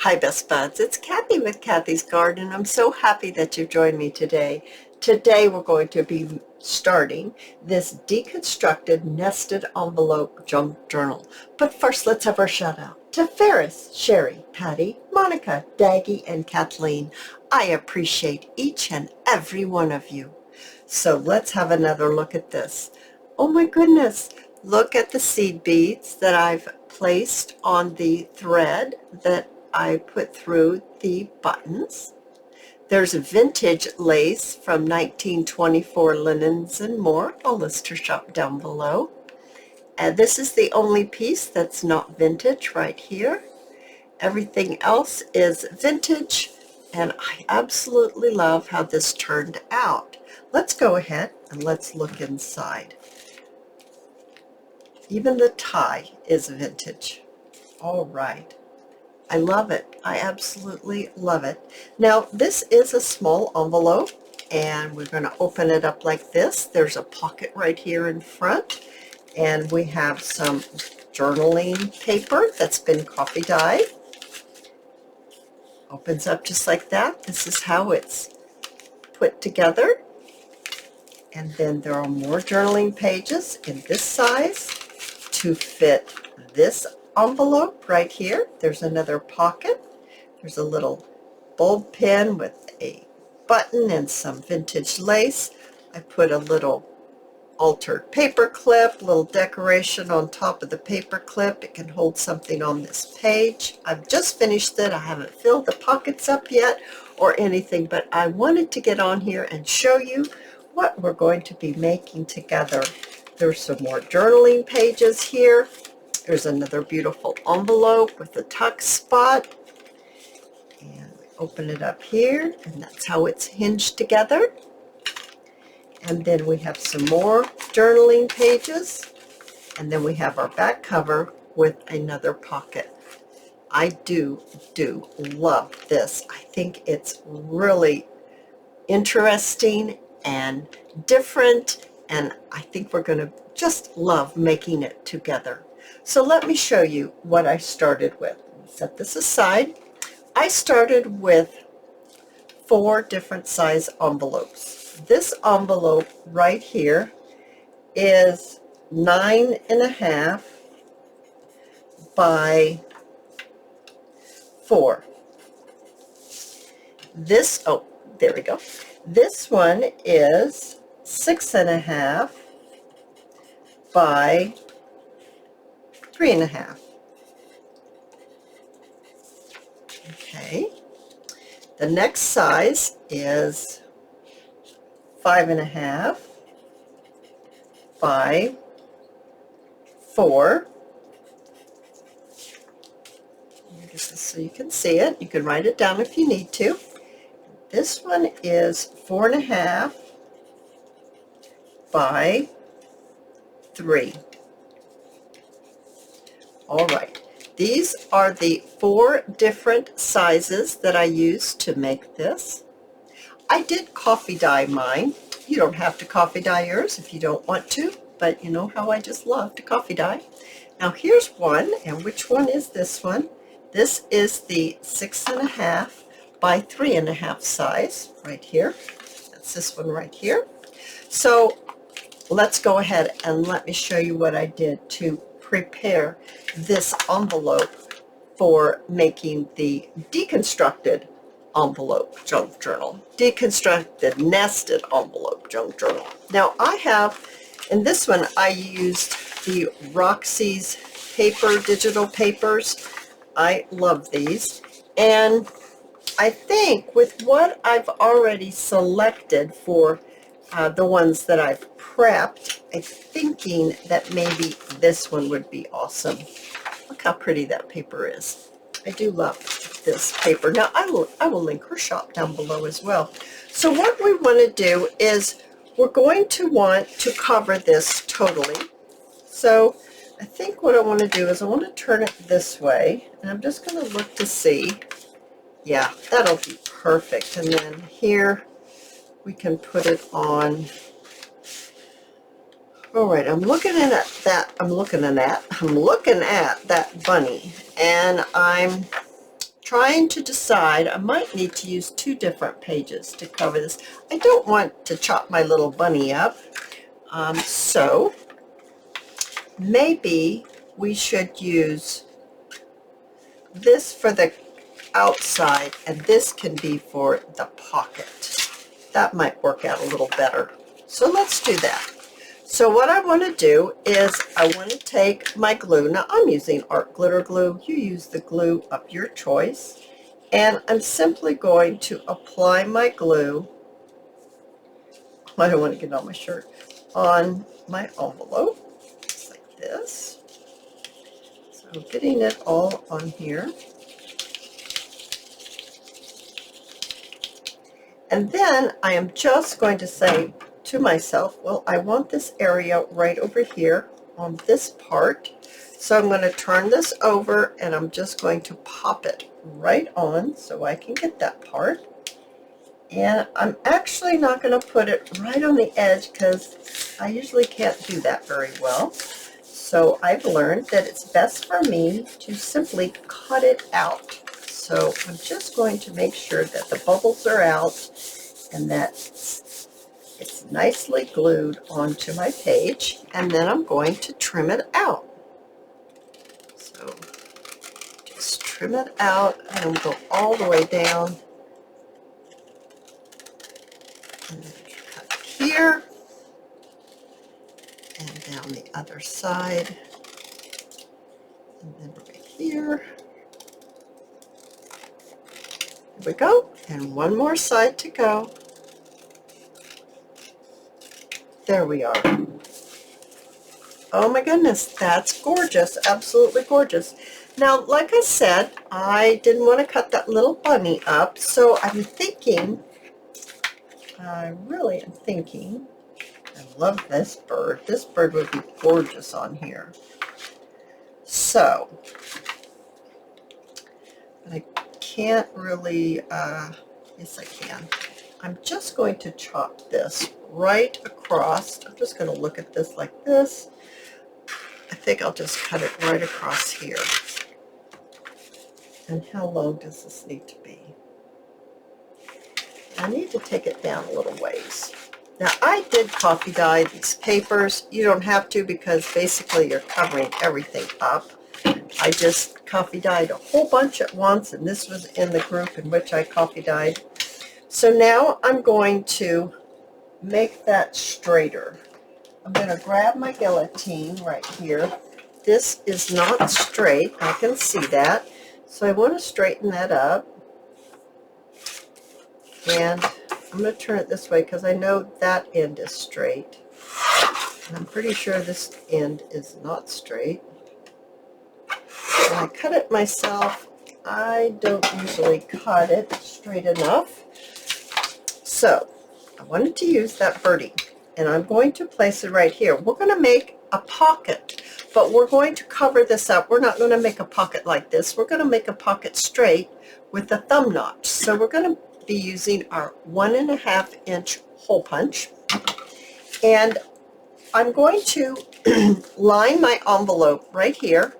Hi, Best Buds. It's Cathy with Cathy's Garden. I'm so happy that you've joined me today. Today we're going to be starting this deconstructed nested envelope junk journal. But first, let's have our shout out to Ferris, Sherry, Patty, Monica, Daggy, and Kathleen. I appreciate each and every one of you. So let's have another look at this. Oh my goodness, look at the seed beads that I've placed on the thread that I put through the buttons. There's a vintage lace from 1924 Linens and More. I'll list her shop down below. And this is the only piece that's not vintage right here. Everything else is vintage, and I absolutely love how this turned out. Let's go ahead and let's look inside. Even the tie is vintage. All right. I love it. I absolutely love it. Now, this is a small envelope, and we're going to open it up like this. There's a pocket right here in front, and we have some journaling paper that's been coffee dyed. Opens up just like that. This is how it's put together. And then there are more journaling pages in this size to fit this envelope right here. There's another pocket. There's a little bulb pin with a button and some vintage lace. I put a little altered paper clip, little decoration on top of the paper clip. It can hold something on this page. I've just finished it. I haven't filled the pockets up yet or anything, but I wanted to get on here and show you what we're going to be making together. There's some more journaling pages here. There's another beautiful envelope with a tuck spot. And we open it up here, and that's how it's hinged together. And then we have some more journaling pages. And then we have our back cover with another pocket. I do love this. I think it's really interesting and different, and I think we're going to just love making it together. So let me show you what I started with. Set this aside. I started with 4 different size envelopes. This envelope right here is 9.5 by 4. This, oh, there we go. This one is 6.5 by 3.5. Okay. The next size is 5.5 by 4. This is so you can see it. You can write it down if you need to. This one is 4.5 by 3. All right. These are the 4 different sizes that I used to make this. I did coffee dye mine. You don't have to coffee dye yours if you don't want to, but you know how I just love to coffee dye. Now here's one, and which one is this one? This is the 6.5 by 3.5 size right here. That's this one right here. So let's go ahead and let me show you what I did to prepare this envelope for making the deconstructed envelope junk journal. Deconstructed nested envelope junk journal. Now I have, in this one I used the Roxy's paper, digital papers. I love these, and I think with what I've already selected for the ones that I've prepped, I'm thinking that maybe this one would be awesome. Look how pretty that paper is. I do love this paper. Now I will link her shop down below as well. So what we want to do is we're going to want to cover this totally. So I think what I want to do is I want to turn it this way, and I'm just going to look to see. Yeah, that'll be perfect. And then here we can put it on. All right, I'm looking at that bunny, and I'm trying to decide, I might need to use 2 different pages to cover this. I don't want to chop my little bunny up, so maybe we should use this for the outside, and this can be for the pocket. That might work out a little better. So let's do that. So what I want to do is I want to take my glue. Now I'm using art glitter glue. You use the glue of your choice. And I'm simply going to apply my glue, I don't want to get on my shirt, on my envelope, just like this. So getting it all on here. And then I am just going to say to myself, well, I want this area right over here on this part. So I'm going to turn this over and I'm just going to pop it right on so I can get that part. And I'm actually not going to put it right on the edge because I usually can't do that very well. So I've learned that it's best for me to simply cut it out. So I'm just going to make sure that the bubbles are out and that it's nicely glued onto my page, and then I'm going to trim it out. So just trim it out and go all the way down. And then cut here and down the other side. And then right here. There we go. And one more side to go. There we are. Oh my goodness, that's gorgeous, absolutely gorgeous. Now, like I said, I didn't want to cut that little bunny up, so I'm thinking, I really am thinking, I love this bird. This bird would be gorgeous on here. So, I can't really, yes I can. I'm just going to chop this right across. I'm just going to look at this like this. I think I'll just cut it right across here. And how long does this need to be? I need to take it down a little ways. Now I did coffee dye these papers. You don't have to because basically you're covering everything up. I just coffee dyed a whole bunch at once, and this was in the group in which I coffee dyed. So now I'm going to make that straighter. I'm going to grab my guillotine right here. This is not straight. I can see that. So I want to straighten that up. And I'm going to turn it this way because I know that end is straight. And I'm pretty sure this end is not straight. And I cut it myself. I don't usually cut it straight enough. So I wanted to use that birdie, and I'm going to place it right here. We're going to make a pocket, but we're going to cover this up. We're not going to make a pocket like this. We're going to make a pocket straight with a thumb notch. So we're going to be using our 1.5 inch hole punch, and I'm going to line my envelope right here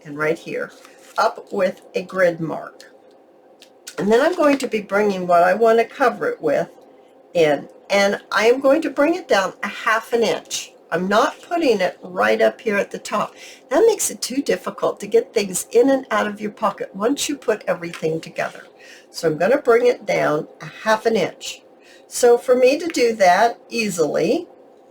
and right here up with a grid mark. And then I'm going to be bringing what I want to cover it with in, and I am going to bring it down 1/2 inch. I'm not putting it right up here at the top. That makes it too difficult to get things in and out of your pocket once you put everything together. So I'm going to bring it down 1/2 inch. So for me to do that easily,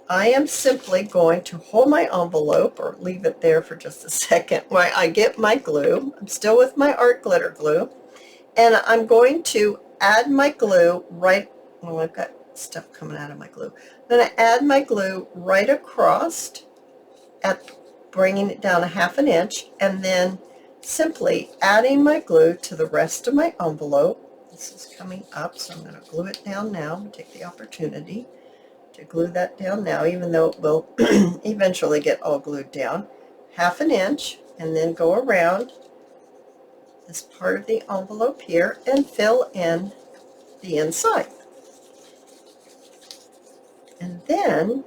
I am simply going to hold my envelope, or leave it there for just a second while I get my glue. I'm still with my art glitter glue, and I'm going to add my glue right, well, I've got stuff coming out of my glue. I'm going to add my glue right across at bringing it down 1/2 inch, and then simply adding my glue to the rest of my envelope. This is coming up, so I'm going to glue it down now. Take the opportunity to glue that down now, even though it will eventually get all glued down. 1/2 inch, and then go around this part of the envelope here and fill in the inside. And then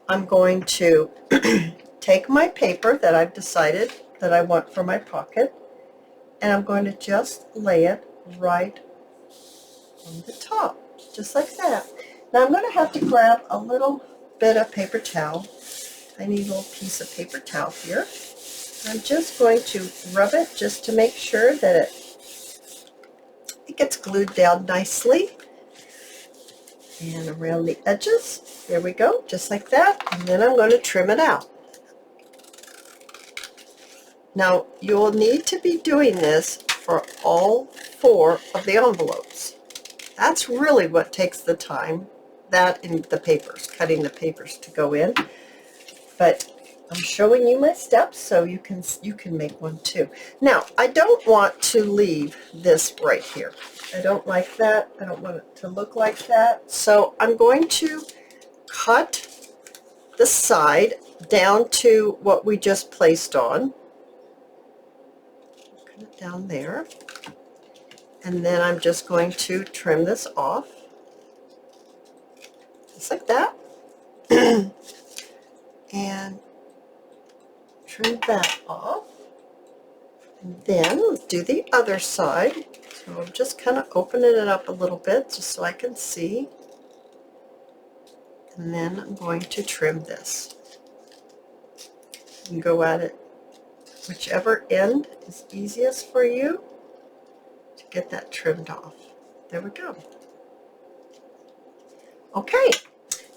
I'm going to take my paper that I've decided that I want for my pocket, and I'm going to just lay it right on the top, just like that. Now I'm going to have to grab a little bit of paper towel, tiny little piece of paper towel here. I'm just going to rub it just to make sure that it gets glued down nicely. And around the edges, there we go, just like that. And then I'm going to trim it out. Now you'll need to be doing this for all 4 of the envelopes. That's really what takes the time, that and the papers, cutting the papers to go in. But I'm showing you my steps so you can make one too. Now I don't want to leave this right here. I don't like that. I don't want it to look like that. So I'm going to cut the side down to what we just placed on. Cut it down there. And then I'm just going to trim this off. Just like that. And trim that off. And then let's do the other side. So I'm just kind of opening it up a little bit just so I can see. And then I'm going to trim this. You can go at it whichever end is easiest for you to get that trimmed off. There we go. Okay.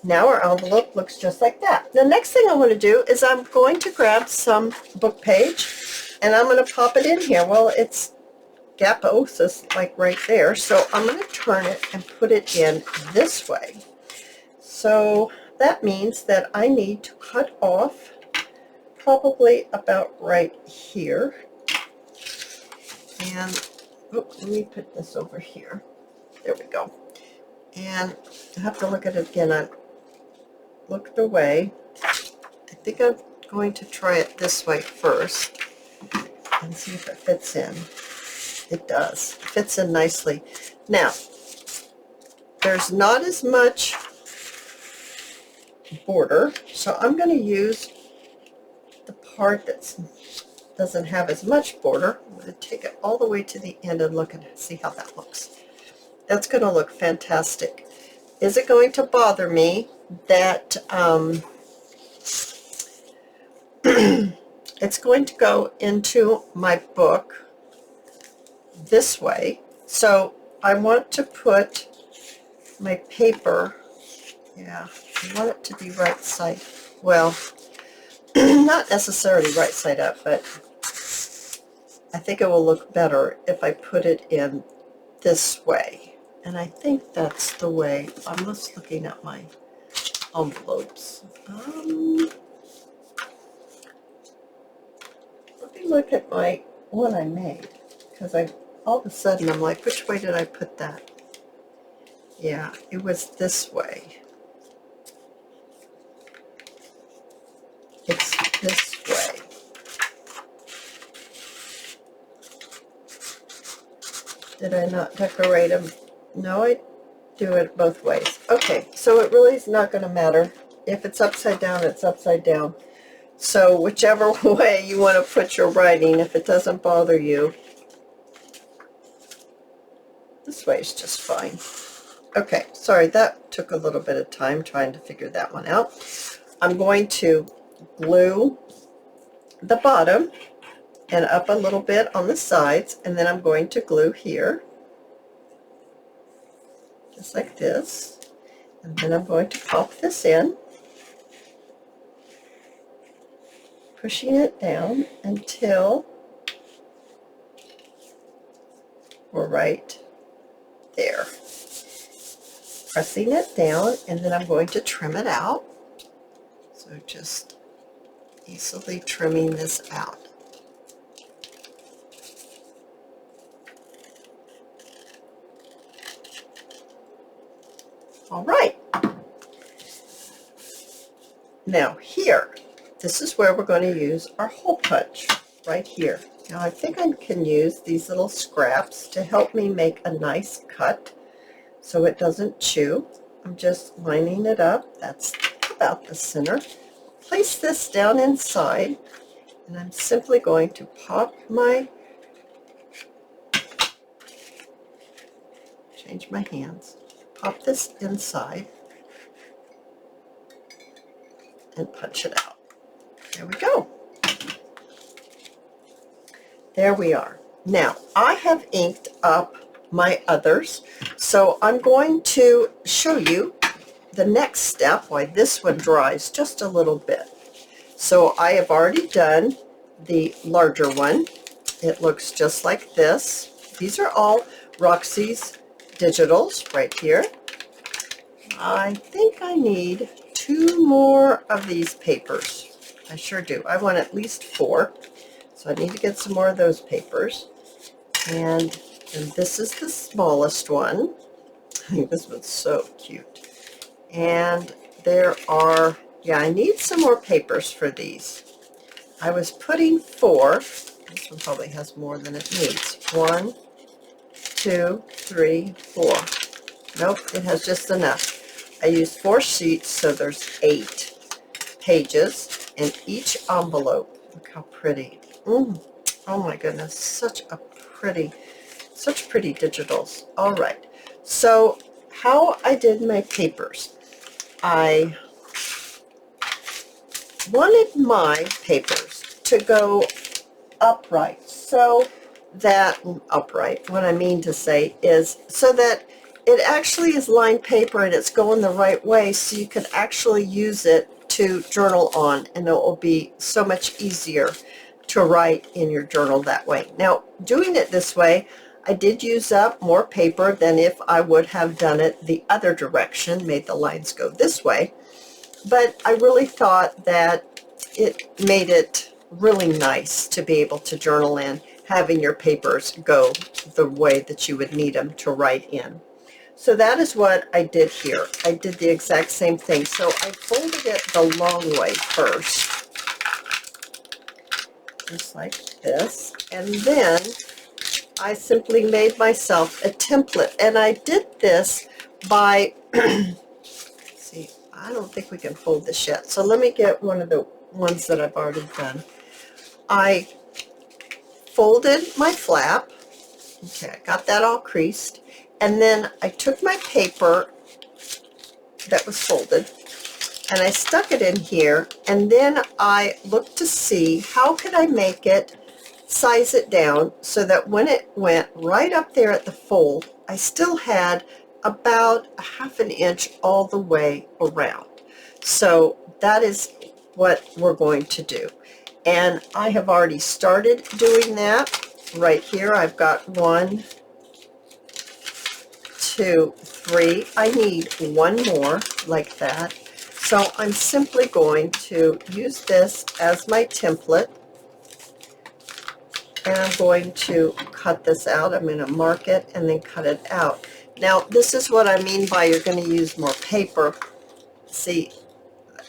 Now our envelope looks just like that. The next thing I want to do is I'm going to grab some book page and I'm going to pop it in here. Well, it's gaposis like right there, so I'm going to turn it and put it in this way. So that means that I need to cut off probably about right here. And let me put this over here. There we go. And I have to look at it again. I looked away. I think I'm going to try it this way first and see if it fits in. It does. It fits in nicely. Now, there's not as much border, so I'm going to use the part that doesn't have as much border. I'm going to take it all the way to the end and look and see how that looks. That's going to look fantastic. Is it going to bother me that it's going to go into my book this way? So I want to put my paper, I want it to be right side, well, not necessarily right side up, but I think it will look better if I put it in this way. And I think that's the way. I'm just looking at my envelopes. Let me look at my one I made, because all of a sudden I'm like, which way did I put that? Yeah, it was this way. It's this way. Did I not decorate them? No, I do it both ways. Okay, so it really is not going to matter. If it's upside down, it's upside down. So whichever way you want to put your writing, if it doesn't bother you, this way is just fine. Okay, sorry, that took a little bit of time trying to figure that one out. I'm going to glue the bottom and up a little bit on the sides, and then I'm going to glue here, just like this, and then I'm going to pop this in, pushing it down until we're right there. Pressing it down, and then I'm going to trim it out. So just easily trimming this out. All right. Now here, this is where we're going to use our hole punch, right here. Now I think I can use these little scraps to help me make a nice cut so it doesn't chew. I'm just lining it up. That's about the center. Place this down inside, and I'm simply going to pop my change my hands, pop this inside, and punch it out. There we go. There we are. Now, I have inked up my others, so I'm going to show you the next step, why this one dries just a little bit. So I have already done the larger one. It looks just like this. These are all Roxy's digitals right here. I think I need 2 more of these papers. I sure do. I want at least 4. So I need to get some more of those papers. And this is the smallest one. I think this one's so cute. And there are, yeah, I need some more papers for these. I was putting 4. This one probably has more than it needs. 1, 2, 3, 4. Nope, it has just enough. I used 4 sheets, so there's 8 pages in each envelope. Look how pretty. Oh my goodness, such pretty digitals. All right, so how I did my papers. I wanted my papers to go upright, so that, what I mean to say is so that it actually is lined paper and it's going the right way, so you can actually use it to journal on, and it will be so much easier to write in your journal that way. Now, doing it this way, I did use up more paper than if I would have done it the other direction, made the lines go this way, but I really thought that it made it really nice to be able to journal in, having your papers go the way that you would need them to write in. So that is what I did here. I did the exact same thing. So I folded it the long way first, just like this, and then I simply made myself a template, and I did this by see, I don't think we can fold this yet, so let me get one of the ones that I've already done. I folded my flap. Okay, I got that all creased, and then I took my paper that was folded and I stuck it in here, and then I looked to see how could I make it, size it down so that when it went right up there at the fold, I still had about a ½ inch all the way around. So that is what we're going to do, and I have already started doing that. Right here I've got 1, 2, 3. I need 1 more like that. So I'm simply going to use this as my template, and I'm going to cut this out. I'm going to mark it and then cut it out. Now, this is what I mean by you're going to use more paper. See,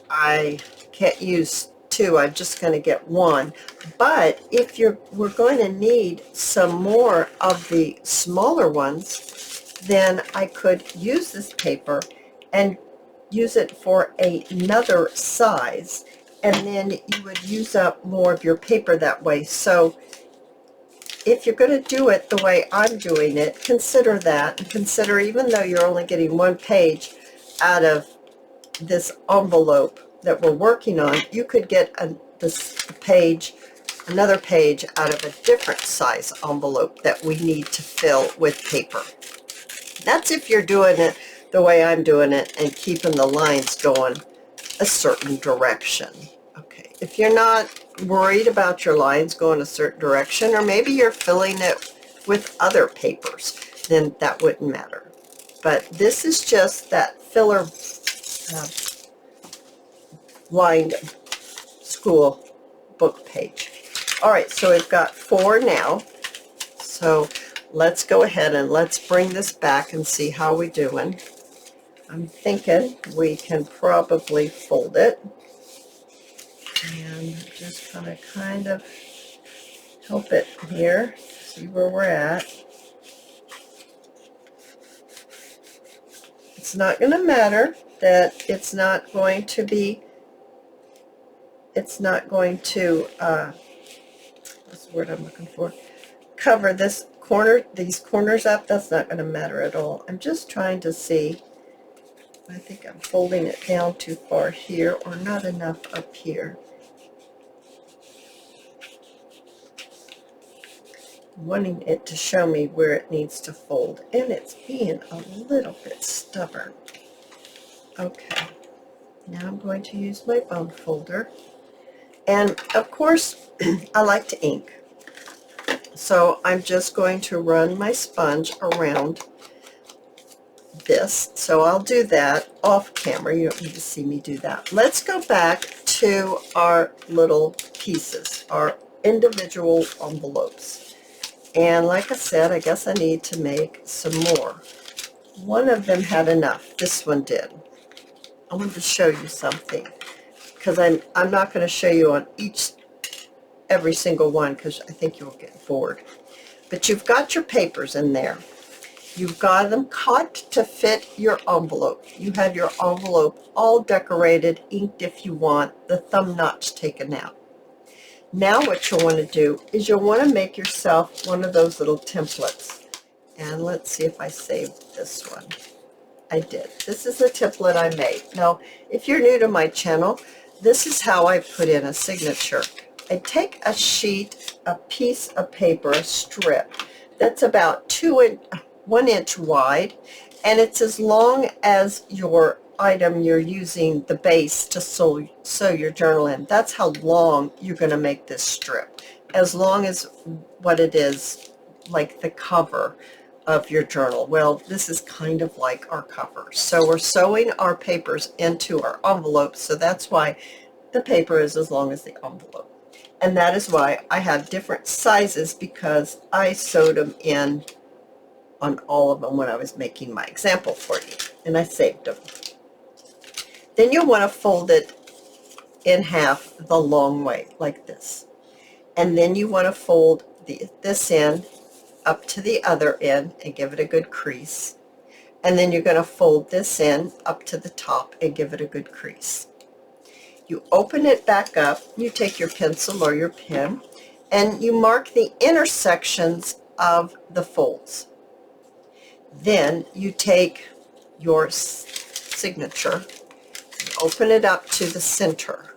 I can't use 2. I'm just going to get 1. But if we're going to need some more of the smaller ones, then I could use this paper and use it for another size, and then you would use up more of your paper that way. So if you're going to do it the way I'm doing it, consider that, and consider, even though you're only getting 1 page out of this envelope that we're working on, you could get another page out of a different size envelope that we need to fill with paper. That's if you're doing it the way I'm doing it and keeping the lines going a certain direction. Okay, if you're not worried about your lines going a certain direction, or maybe you're filling it with other papers, then that wouldn't matter. But this is just that filler lined school book page. All right, so we've got 4 now. So let's go ahead and let's bring this back and see how we're doing. I'm thinking we can probably fold it and just kind of help it here, see where we're at. It's not going to matter that it's not going to what's the word I'm looking for, cover this these corners up, that's not going to matter at all. I'm just trying to see. I think I'm folding it down too far here, or not enough up here. Wanting it to show me where it needs to fold, and it's being a little bit stubborn. Okay, now I'm going to use my bone folder, and of course I like to ink, so I'm just going to run my sponge around this. So I'll do that off camera. You don't need to see me do that. Let's go back to our little pieces, our individual envelopes. And like I said, I guess I need to make some more. One of them had enough. This one did. I wanted to show you something, because I'm not going to show you on every single one, because I think you'll get bored. But you've got your papers in there. You've got them cut to fit your envelope. You have your envelope all decorated, inked if you want, the thumb notch taken out. Now what you'll want to do is you'll want to make yourself one of those little templates. And let's see if I saved this one. I did. This is a template I made. Now, if you're new to my channel, this is how I put in a signature. I take a sheet, a piece of paper, a strip, that's about 1 inch wide, and it's as long as your item you're using the base to sew your journal in. That's how long you're going to make this strip, as long as what it is, like the cover of your journal. Well, this is kind of like our cover. So we're sewing our papers into our envelopes, so that's why the paper is as long as the envelope. And that is why I have different sizes, because I sewed them in on all of them when I was making my example for you, and I saved them. Then you'll want to fold it in half the long way, like this. And then you want to fold this end up to the other end and give it a good crease. And then you're going to fold this end up to the top and give it a good crease. You open it back up, you take your pencil or your pen, and you mark the intersections of the folds. Then you take your signature, open it up to the center,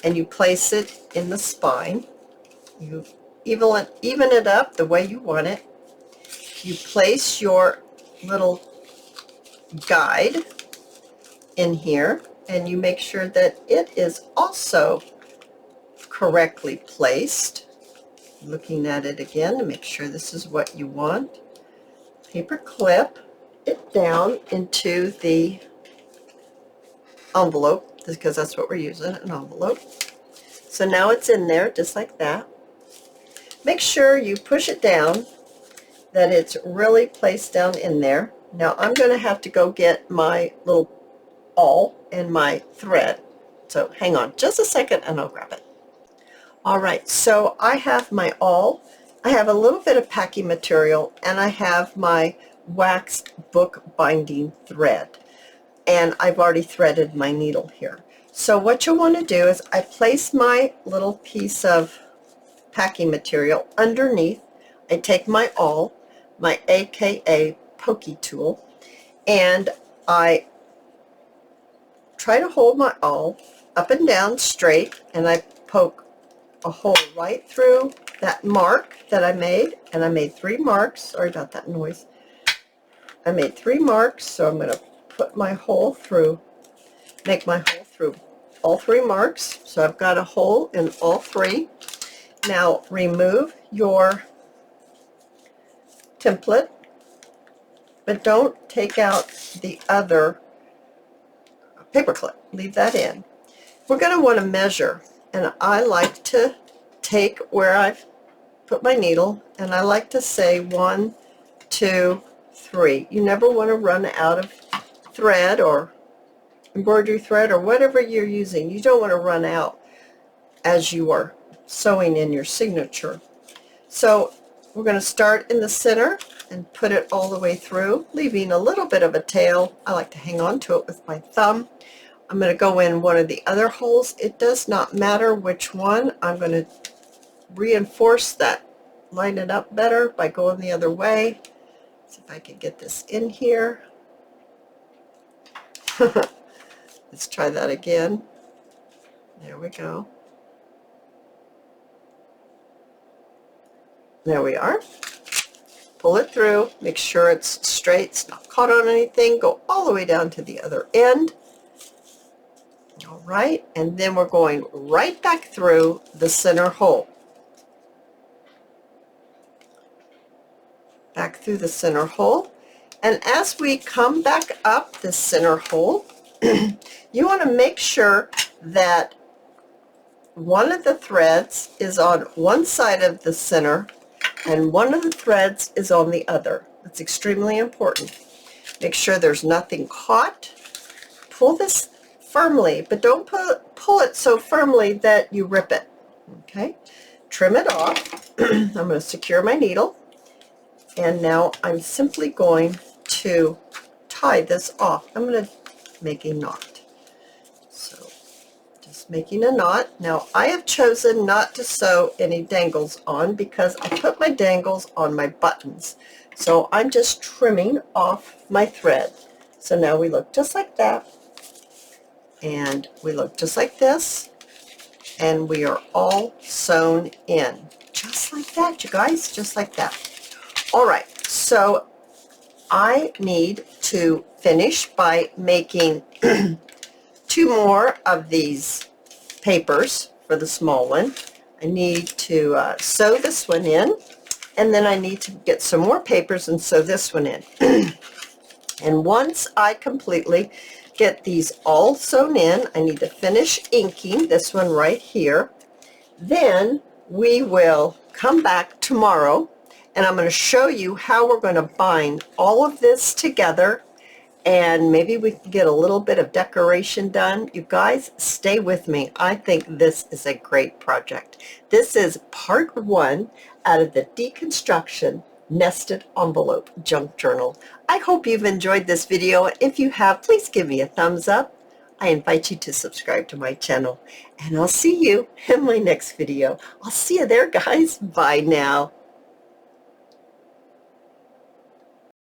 and you place it in the spine. You even it up the way you want it. You place your little guide in here, and you make sure that it is also correctly placed. Looking at it again to make sure this is what you want. Paper clip it down into the envelope, because that's what we're using, an envelope. So now it's in there just like that. Make sure you push it down, that it's really placed down in there. Now I'm going to have to go get my little awl and my thread. So hang on just a second and I'll grab it. Alright, so I have my awl, I have a little bit of packing material, and I have my waxed book binding thread. And I've already threaded my needle here. So what you'll want to do is I place my little piece of packing material underneath. I take my awl, my AKA pokey tool, and I try to hold my awl up and down straight, and I poke a hole right through that mark that I made, and I made 3 marks. Sorry about that noise. I made 3 marks, so I'm going to put my hole through, make my hole through all 3 marks. So I've got a hole in all 3. Now remove your template, but don't take out the other paper clip. Leave that in. We're going to want to measure, and I like to take where I've put my needle, and I like to say 1, 2, 3. You never want to run out of thread or embroidery thread or whatever you're using. You don't want to run out as you are sewing in your signature. So we're going to start in the center and put it all the way through, leaving a little bit of a tail. I like to hang on to it with my thumb. I'm going to go in one of the other holes. It does not matter which one. I'm going to reinforce that line it up better by going the other way. See if I can get this in here. Let's try that again. There we go. There we are. Pull it through, make sure it's straight, it's not caught on anything. Go all the way down to the other end. All right, and then we're going right back through the center hole. Back through the center hole. And as we come back up the center hole, you want to make sure that one of the threads is on one side of the center and one of the threads is on the other. That's extremely important. Make sure there's nothing caught. Pull this firmly, but don't pull it so firmly that you rip it. Okay? Trim it off. I'm going to secure my needle, and now I'm simply going to tie this off. I'm going to make a knot. So just making a knot. Now I have chosen not to sew any dangles on because I put my dangles on my buttons. So I'm just trimming off my thread. So now we look just like that, and we look just like this, and we are all sewn in. Just like that, you guys, just like that. All right, so I need to finish by making 2 more of these papers for the small one. I need to sew this one in, and then I need to get some more papers and sew this one in. And once I completely get these all sewn in, I need to finish inking this one right here. Then we will come back tomorrow, and I'm going to show you how we're going to bind all of this together, and maybe we can get a little bit of decoration done. You guys, stay with me. I think this is a great project. This is part 1 out of the Deconstruction Nested Envelope Junk Journal. I hope you've enjoyed this video. If you have, please give me a thumbs up. I invite you to subscribe to my channel, and I'll see you in my next video. I'll see you there, guys. Bye now.